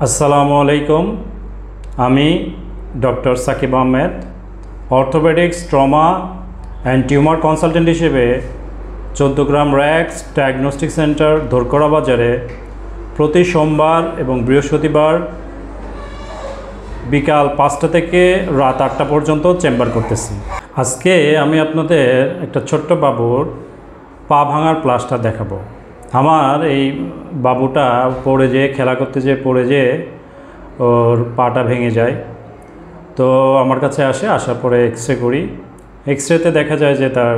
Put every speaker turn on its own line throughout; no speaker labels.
আসসালামু আলাইকুম। আমি doctor Sakib Ahmed, orthopaedics, trauma and tumour consultant হিসেবে 14 গ্রাম র্যাক্স ডায়াগনস্টিক সেন্টার ধরকড়া বাজারে প্রতি সোমবার এবং বৃহস্পতিবার বিকাল 5টা থেকে রাত 8টা পর্যন্ত চেম্বার করতেছি। আজকে আমি আপনাদের একটা ছোট্ট বাবুর পা ভাঙার প্লাস্টার দেখাবো। আমার এই বাবুটা পড়ে যেয়ে খেলা করতে যেয়ে পড়ে যেয়ে ওর পাটা ভেঙে যায়। তো আমার কাছে আসার পরে এক্সরে করি। এক্সরেতে দেখা যায় যে তার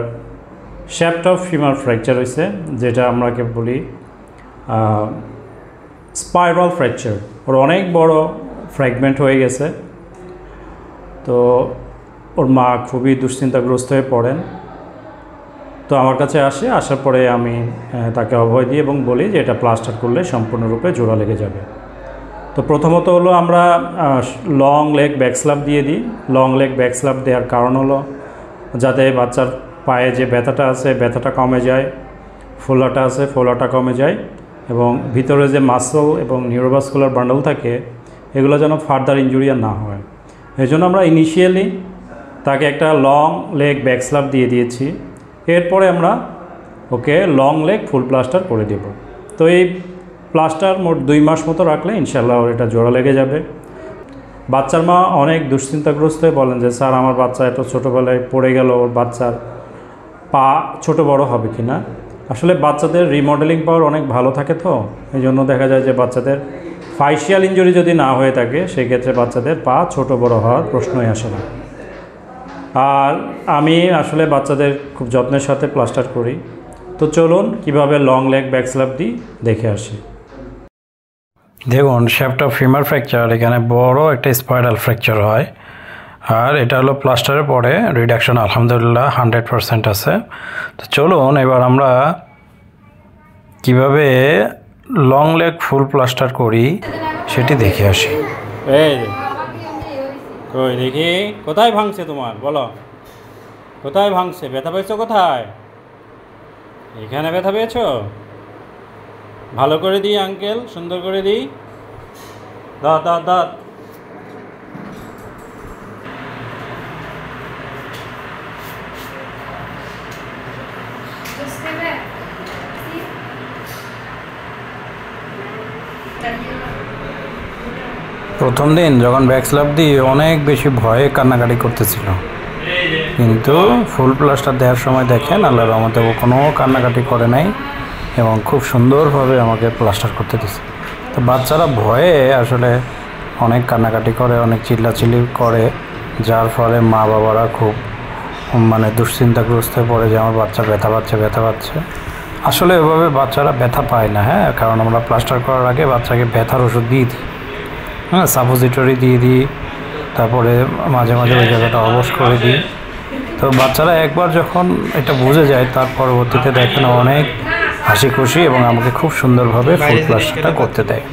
শ্যাফট অফ ফিমার ফ্র্যাকচার হয়েছে, যেটা আমরাকে বলি স্পাইরাল ফ্র্যাকচার। ওর অনেক বড় ফ্র্যাগমেন্ট হয়ে গেছে। তো ওর মা খুবই দুশ্চিন্তাগ্রস্ত হয়ে পড়েন। তো আমার কাছে আসার পরে আমি তাকে অভয় দিই এবং বলি যে এটা প্লাস্টার করলে সম্পূর্ণরূপে জোড়া লেগে যাবে। তো প্রথমত হলো আমরা লং লেগ ব্যাকস্ল্যাপ দিয়ে দিই। লং লেগ ব্যাকস্ল্যাপ দেওয়ার কারণ হলো যাতে বাচ্চার পায়ে যে ব্যথাটা আছে ব্যথাটা কমে যায়, ফোলাটা আছে ফোলাটা কমে যায়, এবং ভিতরে যে মাসল এবং নিউরোভাস্কুলার বান্ডল থাকে এগুলো যেন ফার্দার ইনজুরি না হয়। এই জন্য আমরা ইনিশিয়ালি তাকে একটা লং লেগ ব্যাকস্ল্যাপ দিয়ে দিয়েছি। এরপরে আমরা ওকে লং লেগ ফুল প্লাস্টার করে দেব। তো এই প্লাস্টার মোট 2 মাস মতো রাখলে ইনশাল্লাহ ওর এটা জোড়া লেগে যাবে। বাচ্চার মা অনেক দুশ্চিন্তাগ্রস্ত হয়ে বলেন যে স্যার আমার বাচ্চা এত ছোটোবেলায় পড়ে গেল, ওর বাচ্চার পা ছোট বড় হবে কি না। আসলে বাচ্চাদের রিমডেলিং পাওয়ার অনেক ভালো থাকে, তো এই জন্য দেখা যায় যে বাচ্চাদের ফাইশিয়াল ইনজুরি যদি না হয়ে থাকে সেক্ষেত্রে বাচ্চাদের পা ছোট বড় হওয়ার প্রশ্নই আসে না। আর আমি আসলে বাচ্চাদের খুব যত্নের সাথে প্লাস্টার করি। তো চলুন কিভাবে লং লেগ ব্যাকস্ল্যাপ দিই দেখে আসি। দেখুন, শ্যাফট অফ ফিমার ফ্র্যাকচার, এখানে বড় একটা স্পাইরাল ফ্র্যাকচার হয়। আর এটা হলো প্লাস্টারের পরে রিডাকশন আলহামদুলিল্লাহ 100% আছে। তো চলুন এবার আমরা কিভাবে লং লেগ ফুল প্লাস্টার করি সেটি দেখে আসি। ওই দেখি কোথায় ভাঙছে তোমার, বলো কোথায় ভাঙছে, ব্যথা পেয়েছো কোথায়? এখানে ব্যথা পেয়েছো? ভালো করে দিই আঙ্কেল, সুন্দর করে দিই, দাঁত প্রথম দিন যখন ব্যাকস্ল্যাপ দিই অনেক বেশি ভয়ে কান্নাকাটি করতেছিল, কিন্তু ফুল প্লাস্টার দেওয়ার সময় দেখেন আল্লাহর রহমতে ও কোনো কান্নাকাটি করে নাই এবং খুব সুন্দরভাবে আমাকে প্লাস্টার করতে দিয়েছে। তো বাচ্চারা ভয়ে আসলে অনেক কান্নাকাটি করে, অনেক চিল্লাচিল্লি করে, যার ফলে মা বাবারা খুব দুশ্চিন্তাগ্রস্ত হয়ে পড়ে যে আমার বাচ্চা ব্যথা পাচ্ছে। আসলে এভাবে বাচ্চারা ব্যথা পায় না, কারণ আমরা প্লাস্টার করার আগে বাচ্চাকে ব্যথার ওষুধ দিয়ে দিই, সাপোজিটরি দিয়ে দিই, তারপরে মাঝে মাঝে ওই জায়গাটা অবশ করে দিই। তো বাচ্চারা একবার যখন এটা বুঝে যায় তার পরবর্তীতে দেখেন অনেক হাসি খুশি এবং আমাকে খুব সুন্দরভাবে ফুল প্লাস্টারটা করতে দেয়।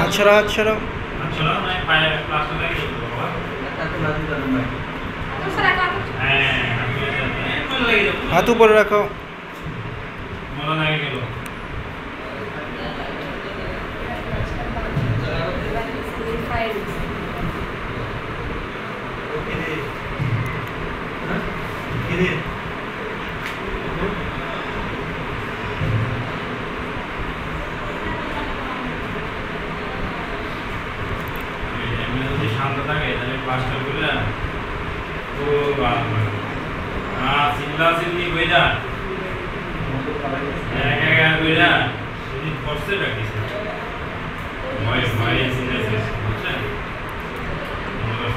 আচ্ছা হাত উপরে রাখো। শান্ত থাকে তাহলে প্লাস্টার করলে ও চিল্লা চিল্লি হয়ে যায়, একা হয়ে যায়, ফর্সে রাখিছে ভয়ে চিন্তা বুঝছেন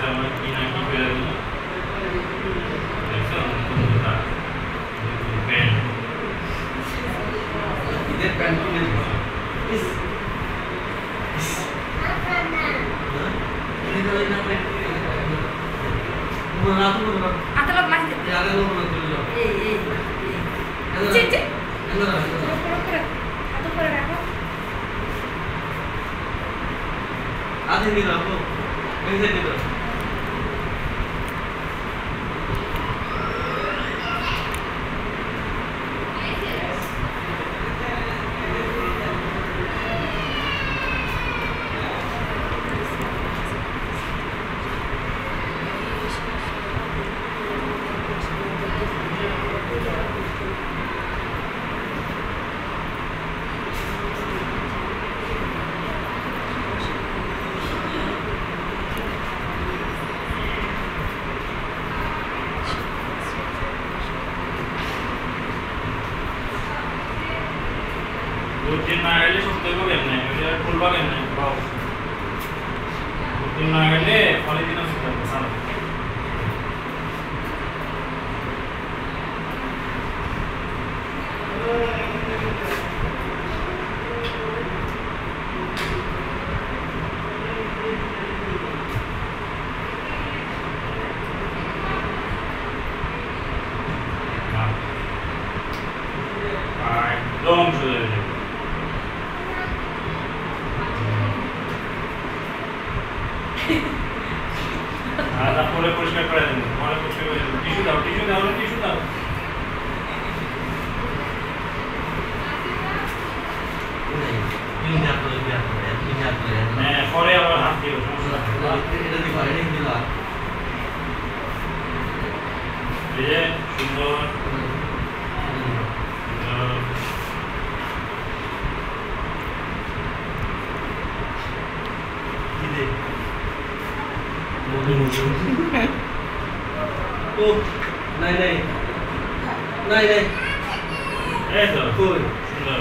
আমার কি না কি করে দিল দেখছো প্যান্ট
আধে দিল আপু এই যে দিল दिन ना आगे सुनते को करना है मुझे फुल बार करना है बाव दिन ना आगे वाले दिन सुनते हैं सारा long to the আদা পরে পরিষ্কার করে দেন পরে পরিষ্কার করে দেন টিস্যু দাও টিস্যু দাও ইনজা করে হ্যাঁ পরে আবার হাত দিও সমস্যা নেই এটা দি করে দিন দিলা এই যে সুন্দর ओ नहीं ए तो कोई सुंदर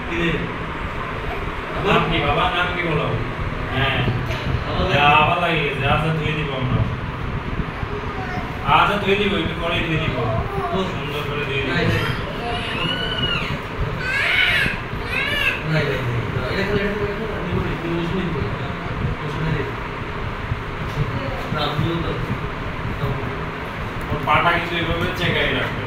किधर नाम की बोलो हैं आवाज लगी आजा তুই দিব আমরা আজা তুই দিব একটু পরে দিয়ে দিব খুব সুন্দর করে দিয়ে দিব नहीं এটা খালি এটা নিব নিব নিব শুনে দে না বুঝলো তো ওর পাটা কিন্তু এইভাবে চেকাই রাখবে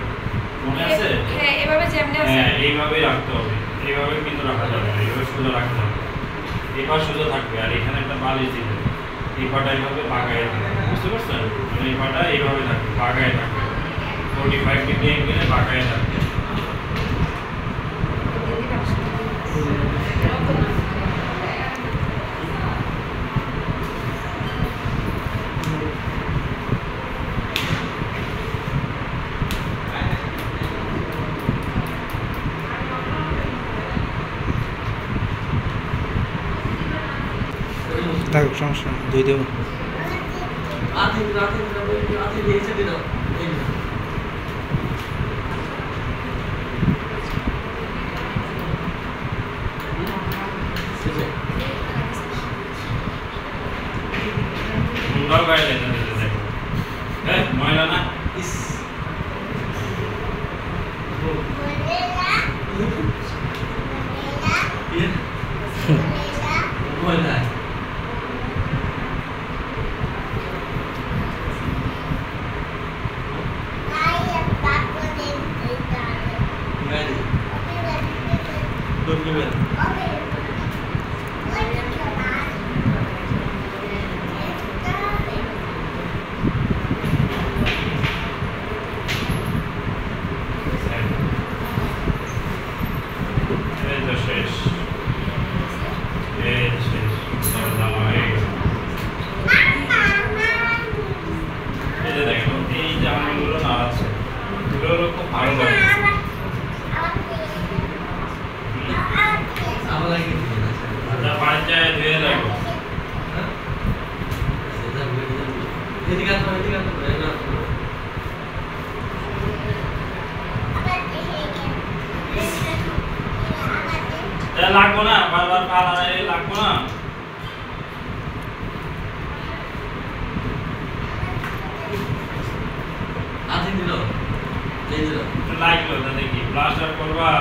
মনে আছে
হ্যাঁ এভাবে যেমনি আছে
হ্যাঁ এইভাবেই রাখতে হবে এইভাবে কিন্তু রাখা যাবে না এইভাবে সোজা রাখতে হবে এবার সোজা থাকবে আর এখানে একটা বালিশ দিতে এই পাটা এইভাবে বাগায় থাকবে বুঝতে পারছেন মানে এই পাটা এইভাবে থাকবে বাগায় থাকবে 45 ডিগ্রি অ্যাঙ্গেলে বাগায় থাকবে
থাকুক সমস্যা ধুই দেবো
দিয়েছে দিল সুন্দর গায়ে লেগে দেখো হ্যাঁ ময়লা না ইস ময়লা লাগবো না বারবার পা লাগাইলে লাগবো না আধি দিল এই দিল লাগলো তাহলে কি প্লাস্টার করবা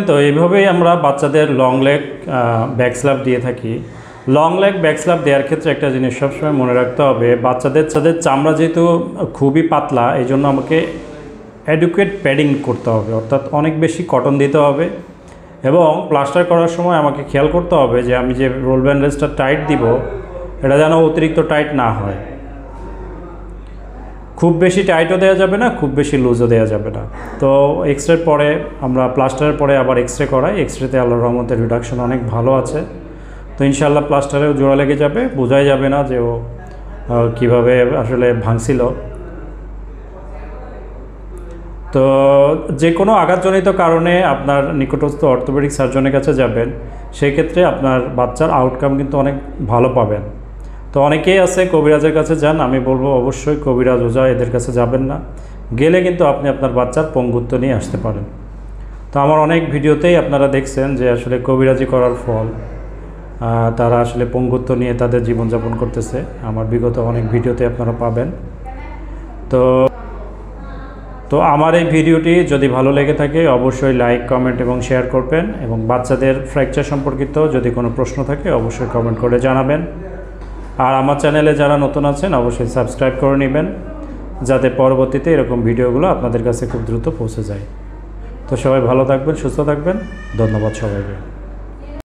তো এইভাবেই আমরা বাচ্চাদের লং লেগ ব্যাক স্ল্যাপ দিয়ে থাকি। লং লেগ ব্যাক স্ল্যাপ দেওয়ার ক্ষেত্রে একটা জিনিস সবসময় মনে রাখতে হবে, বাচ্চাদের চামড়া যেহেতু খুবই পাতলা, এই জন্য আমাকে অ্যাডুকুয়েট প্যাডিং করতে হবে, অর্থাৎ অনেক বেশি কটন দিতে হবে। এবং প্লাস্টার করার সময় আমাকে খেয়াল করতে হবে যে আমি যে রোল ব্যান্ডেজটা টাইট দিব এটা যেন অতিরিক্ত টাইট না হয়। খুব বেশি টাইটও দেওয়া যাবে না, খুব বেশি লুজও দেওয়া যাবে না। তো এক্সরের পরে আমরা প্লাস্টারের পরে আবার এক্সরে করাই। এক্সরেতে আল্লাহর রহমতে রিডাকশন অনেক ভালো আছে। তো ইনশাআল্লাহ প্লাস্টারেও জোড়া লেগে যাবে, বোঝাই যাবে না যে ও কীভাবে আসলে ভাঙছিল। তো যে কোনো আঘাতজনিত কারণে আপনার নিকটস্থ অর্থোপেডিক সার্জনের কাছে যাবেন, সেই ক্ষেত্রে আপনার বাচ্চার আউটকাম কিন্তু অনেক ভালো পাবেন। তো অনেকেই আছে কবিরাজের কাছে যান, আমি বলবো অবশ্যই কবিরাজ ওঝা এদের কাছে যাবেন না, গেলে কিন্তু আপনি আপনার বাচ্চার পঙ্গুত্ব নিয়ে আসতে পারেন। তো আমার অনেক ভিডিওতেই আপনারা দেখছেন যে আসলে কবিরাজি করার ফল তারা আসলে পঙ্গুত্ব নিয়ে তাদের জীবনযাপন করতেছে। আমার বিগত অনেক ভিডিওতে আপনারা পাবেন। তো আমার এই ভিডিওটি যদি ভালো লেগে থাকে অবশ্যই লাইক, কমেন্ট এবং শেয়ার করবেন। এবং বাচ্চাদের ফ্র্যাকচার সম্পর্কিত যদি কোনো প্রশ্ন থাকে অবশ্যই কমেন্ট করে জানাবেন। আর আমার চ্যানেলে যারা নতুন আছেন অবশ্যই সাবস্ক্রাইব করে নেবেন, যাতে পরবর্তীতে এরকম ভিডিওগুলো আপনাদের কাছে খুব দ্রুত পৌঁছে যায়। তো সবাই ভালো থাকবেন, সুস্থ থাকবেন। ধন্যবাদ সবাইকে।